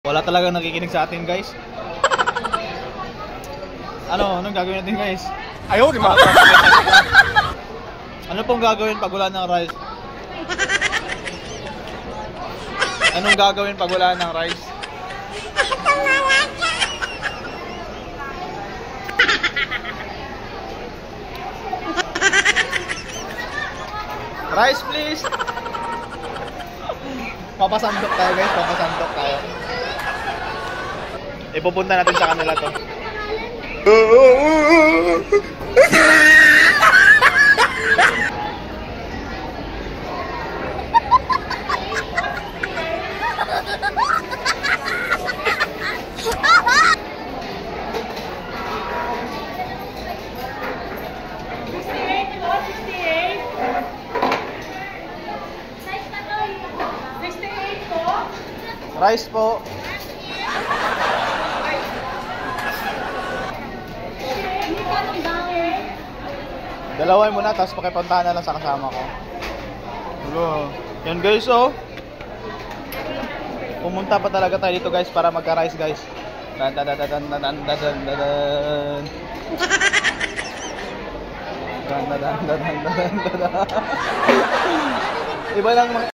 Wala talagang nakikinig sa atin, guys. Anong gagawin natin, guys? Ayaw, di ba? Ano pong gagawin pag wala ng rice? Anong gagawin pag wala ng rice? Rice, please! Papasandok tayo, guys. Papasandok tayo. Ipupunta natin sa kanila to. Rice po. Dalawin muna, tapos pakipuntahan na lang sa kasama ko. Hello. Yan guys, oh. Pumunta pa talaga tayo dito guys para magka-rice guys. Dan dan dan dan dan dan dan dan. Dan dan dan dan dan dan. Iba lang